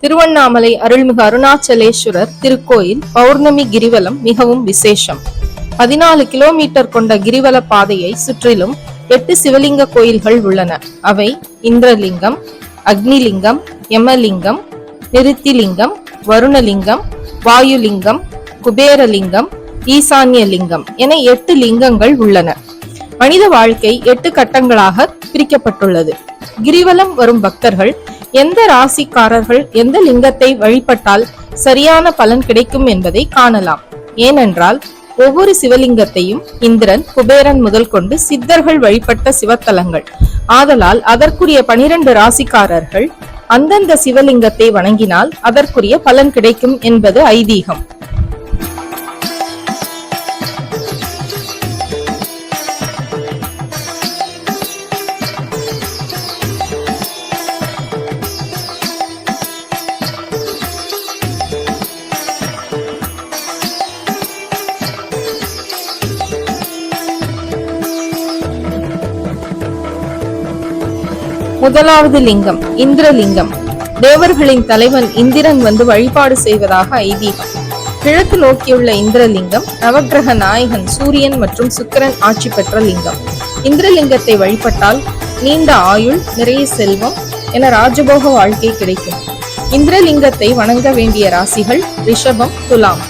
திருவண்ணாமலை அருள்மிகு அருணாச்சலேஸ்வரர் திருக்கோயில் பௌர்ணமி கிரிவலம் மிகவும் விசேஷம். 14 கிலோமீட்டர் கொண்ட கிரிவல பாதையை சுற்றிலும் 8 சிவலிங்க கோயில்கள் உள்ளன. அவை இந்திரலிங்கம், அக்னிலிங்கம், யமலிங்கம், நிருத்திலிங்கம், வருணலிங்கம், வாயுலிங்கம், குபேரலிங்கம், ஈசான்யலிங்கம் என 8 லிங்கங்கள் உள்ளன. மனித வாழ்க்கை 8 கட்டங்களாக பிரிக்கப்பட்டுள்ளது. கிரிவலம் வரும் பக்தர்கள் எந்த ராசிக்காரர்கள் எந்த லிங்கத்தை வழிபட்டால் சரியான பலன் கிடைக்கும் என்பதை காணலாம். ஏனென்றால் ஒவ்வொரு சிவலிங்கத்தையும் இந்திரன், குபேரன் முதல் கொண்டு சித்தர்கள் வழிபட்ட சிவத்தலங்கள். ஆதலால் அதற்குரிய 12 ராசிக்காரர்கள் அந்தந்த சிவலிங்கத்தை வணங்கினால் அதற்குரிய பலன் கிடைக்கும் என்பது ஐதீகம். முதலாவது லிங்கம் இந்திரலிங்கம். தேவர்களின் தலைவன் இந்திரன் வந்து வழிபாடு செய்வதாக ஐதீகம். கிழக்கு நோக்கியுள்ள இந்திரலிங்கம் நவக்கிரக நாயகன் சூரியன் மற்றும் சுக்கிரன் ஆட்சி பெற்ற லிங்கம். இந்திரலிங்கத்தை வழிபட்டால் நீண்ட ஆயுள், நிறைய செல்வம் என ராஜபோக வாழ்க்கை கிடைக்கும். இந்திரலிங்கத்தை வணங்க வேண்டிய ராசிகள் ரிஷபம், துலாம்.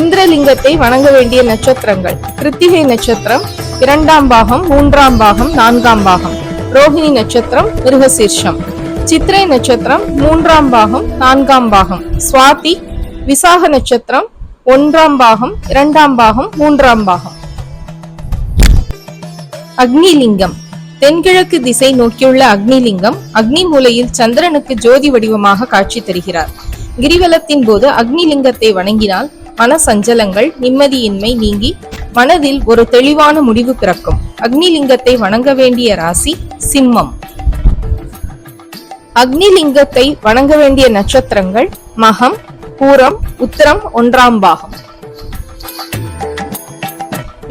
இந்திரலிங்கத்தை வணங்க வேண்டிய நட்சத்திரங்கள் கிருத்திகை நட்சத்திரம் 2ஆம் பாகம், 3ஆம் பாகம், 4ஆம் பாகம். ரோஹிணி நட்சத்திரம் மிருகசீர்ஷம். சித்திரை நட்சத்திரம் 3ஆம் பாகம், 4ஆம் பாகம். சுவாதி, விசாக நட்சத்திரம் 1ஆம் பாகம், 2ஆம் பாகம், 3ஆம் பாகம். அக்னிலிங்கம் தென்கிழக்கு திசை நோக்கியுள்ள அக்னிலிங்கம் அக்னி மூலையில் சந்திரனுக்கு ஜோதி வடிவமாக காட்சி தருகிறார். கிரிவலத்தின் போது அக்னிலிங்கத்தை வணங்கினால் மன சஞ்சலங்கள், நிம்மதியின்மை நீங்கி மனதில் ஒரு தெளிவான முடிவு பிறக்கும். அக்னிலிங்கத்தை வணங்க வேண்டிய ராசி சிம்மம். அக்னிலிங்கத்தை வணங்க வேண்டிய நட்சத்திரங்கள் மகம், பூரம், உத்திரம் 1ஆம் பாகம்.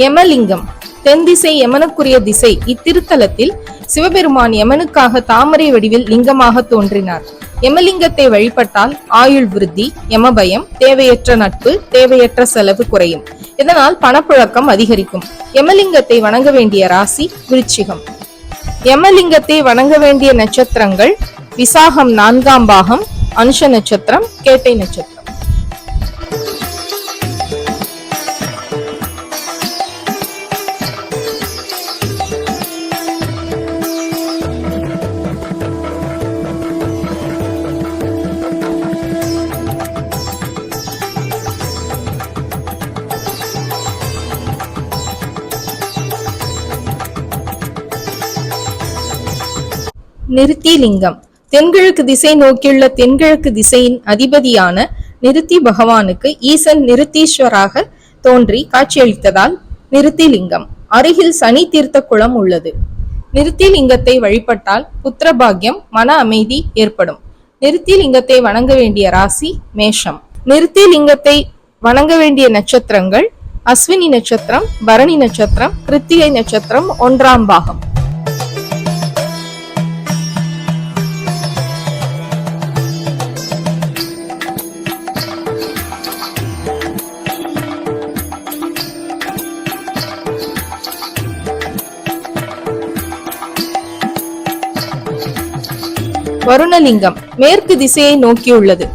யமலிங்கம் தென் திசை யமனுக்குரிய திசை. இத்திருத்தலத்தில் சிவபெருமான் யமனுக்காக தாமரை வடிவில் லிங்கமாக தோன்றினார். யமலிங்கத்தை வழிபட்டால் ஆயுள் விருத்தி, யமபயம், தேவையற்ற நட்பு, தேவையற்ற செலவு குறையும். இதனால் பணப்புழக்கம் அதிகரிக்கும். யமலிங்கத்தை வணங்க வேண்டிய ராசி விருச்சிகம். யமலிங்கத்தை வணங்க வேண்டிய நட்சத்திரங்கள் விசாகம் 4ஆம் பாகம், அனுஷ நட்சத்திரம், கேட்டை நட்சத்திரம். நிருத்திலிங்கம் தென்கிழக்கு திசை நோக்கியுள்ள தென்கிழக்கு திசையின் அதிபதியான நிருத்தி பகவானுக்கு ஈசன் நிருத்தீஸ்வராக தோன்றி காட்சியளித்ததால் நிருத்திலிங்கம். அருகில் சனி தீர்த்த குளம் உள்ளது. நிருத்திலிங்கத்தை வழிபட்டால் புத்திரபாகியம், மன அமைதி ஏற்படும். நிருத்திலிங்கத்தை வணங்க வேண்டிய ராசி மேஷம். நிருத்திலிங்கத்தை வணங்க வேண்டிய நட்சத்திரங்கள் அஸ்வினி நட்சத்திரம், பரணி நட்சத்திரம், கிருத்திகை நட்சத்திரம் 1ஆம் பாகம். வருணலிங்கம் மேற்கு திசையை நோக்கியுள்ளது.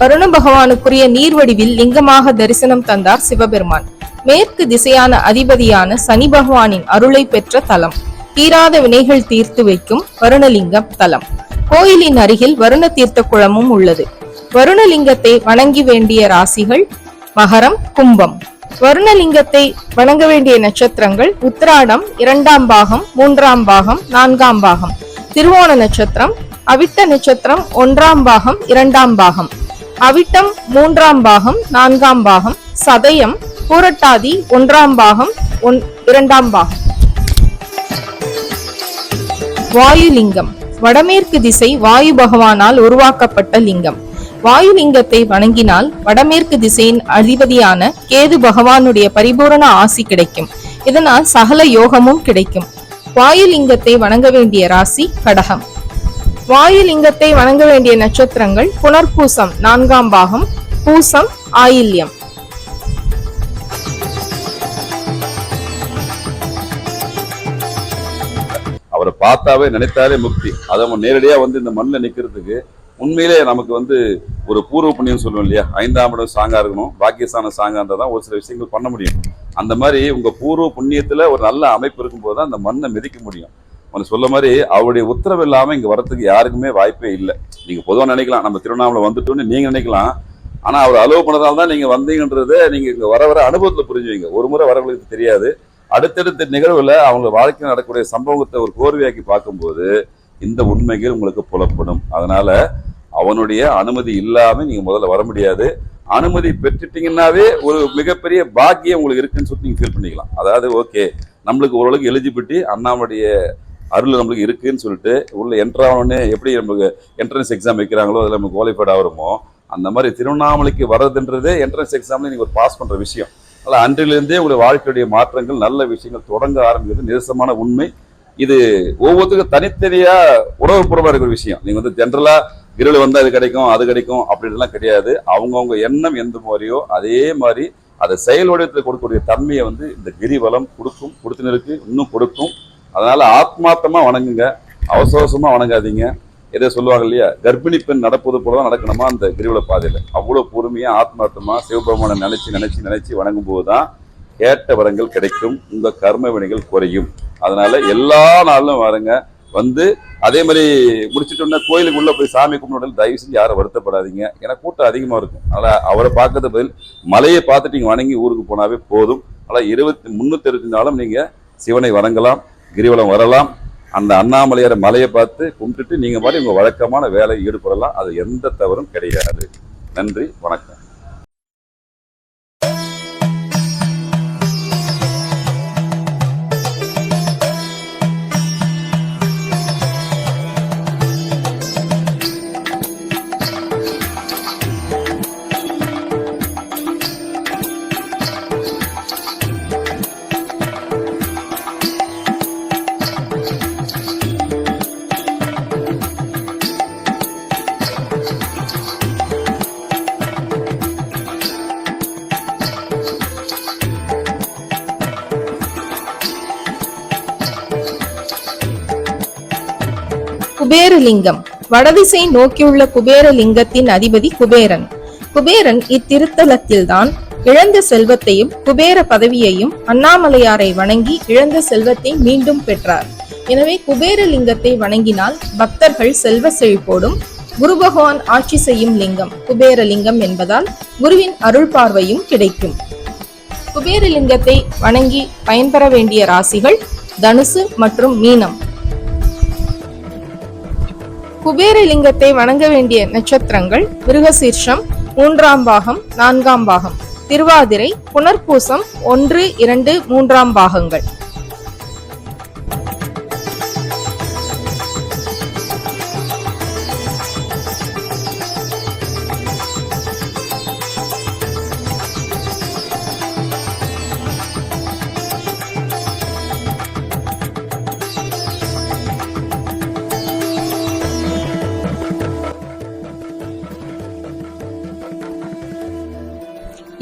வருண பகவானுக்குரிய நீர் வடிவில் லிங்கமாக தரிசனம் தந்தார் சிவபெருமான். மேற்கு திசையான அதிபதியான சனி பகவானின் அருளை பெற்ற தலம். தீராத வினைகள் தீர்த்து வைக்கும் வருணலிங்கம் தலம். கோயிலின் அருகில் வருண தீர்த்த குளமும் உள்ளது. வருணலிங்கத்தை வணங்கி வேண்டிய ராசிகள் மகரம், கும்பம். வருணலிங்கத்தை வணங்க வேண்டிய நட்சத்திரங்கள் உத்திராடம் 2ஆம் பாகம், 3ஆம் பாகம், 4ஆம் பாகம். திருவோண நட்சத்திரம், அவிட்ட நட்சத்திரம் 1ஆம் பாகம், 2ஆம் பாகம். அவிட்டம் 3ஆம் பாகம், 4ஆம் பாகம். சதயம், பூரட்டாதி 1ஆம் பாகம், 2ஆம் பாகம். வாயுலிங்கம் வடமேற்கு திசை வாயு பகவானால் உருவாக்கப்பட்ட லிங்கம். வாயுலிங்கத்தை வணங்கினால் வடமேற்கு திசையின் அதிபதியான கேது பகவானுடைய பரிபூரண ஆசி கிடைக்கும். இதனால் சகல யோகமும் கிடைக்கும். வாயுலிங்கத்தை வணங்க வேண்டிய ராசி கடகம். வாயுலிங்கத்தை வணங்க வேண்டிய நட்சத்திரங்கள் புனர்பூசம் 4ஆம் பாகம், பூசம், ஆயில்யம். அவரை பார்த்தாவே நினைத்தாலே முக்தி. அதை நம்ம நேரடியா இந்த மண்ணில் நிக்கிறதுக்கு உண்மையிலே நமக்கு ஒரு பூர்வ புண்ணியம் சொல்லுவோம் இல்லையா, 5ஆம் இடம் சாங்கா இருக்கணும், பாக்கியஸ்தான சாங்கா இருந்தால் தான் ஒரு சில விஷயங்கள் பண்ண முடியும். அந்த மாதிரி உங்க பூர்வ புண்ணியத்துல ஒரு நல்ல அமைப்பு இருக்கும்போது தான் அந்த மண்ணை மிதிக்க முடியும். அவன் சொல்ல மாதிரி அவருடைய உத்தரவு இல்லாம இங்க வரத்துக்கு யாருக்குமே வாய்ப்பே இல்லை. நீங்க பொதுவாக நினைக்கலாம் நம்ம திருவண்ணாமலை வந்துட்டோன்னு நீங்க நினைக்கலாம். ஆனா அவர் அலோவ் பண்ணதால தான் நீங்க வந்தீங்கன்றதை நீங்க இங்க வர அனுபவத்துல புரிஞ்சுவீங்க. ஒரு முறை வரவங்களுக்கு தெரியாது. அடுத்தடுத்த நிகழ்வுல அவங்க வாழ்க்கையில் நடக்கக்கூடிய சம்பவத்தை ஒரு கோர்வையாக்கி பார்க்கும்போது இந்த உண்மைகள் உங்களுக்கு புலப்படும். அதனால அவனுடைய அனுமதி இல்லாம நீங்க முதல்ல வர முடியாது. அனுமதி பெற்றுட்டீங்கன்னாவே ஒரு மிகப்பெரிய பாக்கியம் உங்களுக்கு இருக்குன்னு சொல்லி நீங்க ஃபீல் பண்ணிக்கலாம். அதாவது ஓகே, நம்மளுக்கு ஓரளவுக்கு எலிஜிபிலிட்டி அண்ணாமடைய அருள் நம்மளுக்கு இருக்குன்னு சொல்லிட்டு உள்ள என்ட்ரானே எப்படி நமக்கு என்ட்ரன்ஸ் எக்ஸாம் வைக்கிறாங்களோ அதில் நம்ம குவாலிஃபைட் ஆகிறோமோ அந்த மாதிரி திருவண்ணாமலைக்கு வர்றதுன்றதே என்ட்ரன்ஸ் எக்ஸாம்ல நீங்க ஒரு பாஸ் பண்ற விஷயம். அதனால் அன்றிலிருந்தே உங்களுடைய வாழ்க்கையுடைய மாற்றங்கள் நல்ல விஷயங்கள் தொடங்க ஆரம்பிக்கிறது நிதர்சனமான உண்மை. இது ஒவ்வொருத்தருக்கும் தனித்தனியா உணவுபூர்வமா இருக்கிற விஷயம். நீங்க ஜென்ரலா கிரிவலம் வந்தா அது கிடைக்கும் அது கிடைக்கும் அப்படின்லாம் கிடையாது. அவங்கவுங்க எண்ணம் எந்த மாதிரியோ அதே மாதிரி அதை செயல் வடிவத்தில் கொடுக்கக்கூடிய தன்மையை இந்த கிரிவலம் கொடுக்கும், கொடுத்துனருக்கு இன்னும் கொடுக்கும். அதனால ஆத்மார்த்தமா வணங்குங்க, அவசரமா வணங்காதீங்க. எதை சொல்லுவாங்க இல்லையா, கர்ப்பிணி பெண் நடப்பது போலதான் நடக்கணுமா அந்த கிரிவல பாதையில. அவ்வளவு பொறுமையா ஆத்மார்த்தமா சிவபெருமானை நினைச்சு நினைச்சு நினைச்சு வணங்கும் போதுதான் கேட்ட வரங்கள் கிடைக்கும், உங்க கர்ம வினைகள் குறையும். அதனால எல்லா நாளும் வரங்க அதே மாதிரி முடிச்சுட்டோம்னா கோயிலுக்கு உள்ள போய் சாமி கும்பிட்டு தயவு செஞ்சு யாரும் வருத்தப்படாதீங்க. ஏன்னா கூட்டம் அதிகமா இருக்கும். அதனால அவரை பார்க்கறது பதில் மலையை பார்த்துட்டு நீங்க வணங்கி ஊருக்கு போனாவே போதும். அதனால 364 நாளும் நீங்க சிவனை வணங்கலாம், கிரிவலம் வரலாம். அந்த அண்ணாமலையார மலையை பார்த்து கும்பிட்டுட்டு நீங்க மாதிரி உங்க வழக்கமான வேலையை ஈடுபடலாம். அது எந்த தவறும் கிடையாது. நன்றி, வணக்கம். குபேரலிங்கம் வடதிசை நோக்கியுள்ள குபேரலிங்கத்தின் அதிபதி குபேரன். குபேரன் இத்திருத்தலத்தில்தான் இழந்த செல்வத்தையும் குபேர பதவியையும் அண்ணாமலையாரை வணங்கி இழந்த செல்வத்தை மீண்டும் பெற்றார். எனவே குபேரலிங்கத்தை வணங்கினால் பக்தர்கள் செல்வ செழிப்போடும் குரு பகவான் ஆட்சி செய்யும் லிங்கம் குபேரலிங்கம் என்பதால் குருவின் அருள் பார்வையும் கிடைக்கும். குபேரலிங்கத்தை வணங்கி பயன்பெற வேண்டிய ராசிகள் தனுசு மற்றும் மீனம். குபேரலிங்கத்தை வணங்க வேண்டிய நட்சத்திரங்கள் மிருகசீர்ஷம் 3ஆம் பாகம், 4ஆம் பாகம், திருவாதிரை, புனர்பூசம் 1, 2, 3ஆம் பாகங்கள்.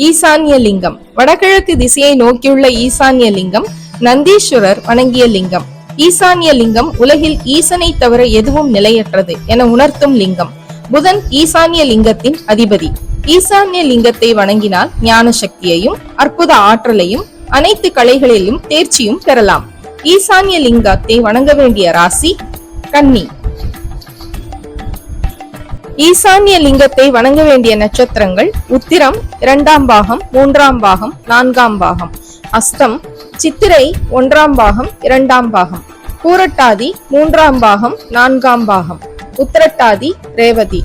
ஈசான்ய லிங்கம் வடகிழக்கு திசையை நோக்கியுள்ள ஈசான்ய லிங்கம் நந்தீஸ்வரர் வணங்கிய லிங்கம். ஈசான்ய லிங்கம் உலகில் ஈசனை தவிர எதுவும் நிலையற்றது என உணர்த்தும் லிங்கம். புதன் ஈசான்ய லிங்கத்தின் அதிபதி. ஈசான்ய லிங்கத்தை வணங்கினால் ஞான சக்தியையும் அற்புத ஆற்றலையும் அனைத்து கலைகளிலும் தேர்ச்சியும் பெறலாம். ஈசான்ய லிங்கத்தை வணங்க வேண்டிய ராசி கன்னி. ஈசான்ய லிங்கத்தை வணங்க வேண்டிய நட்சத்திரங்கள் உத்திரம் 2ஆம் பாகம், 3ஆம் பாகம், 4ஆம் பாகம், அஸ்தம், சித்திரை 1ஆம் பாகம், 2ஆம் பாகம், பூரட்டாதி 3ஆம் பாகம், 4ஆம் பாகம், உத்திரட்டாதி, ரேவதி.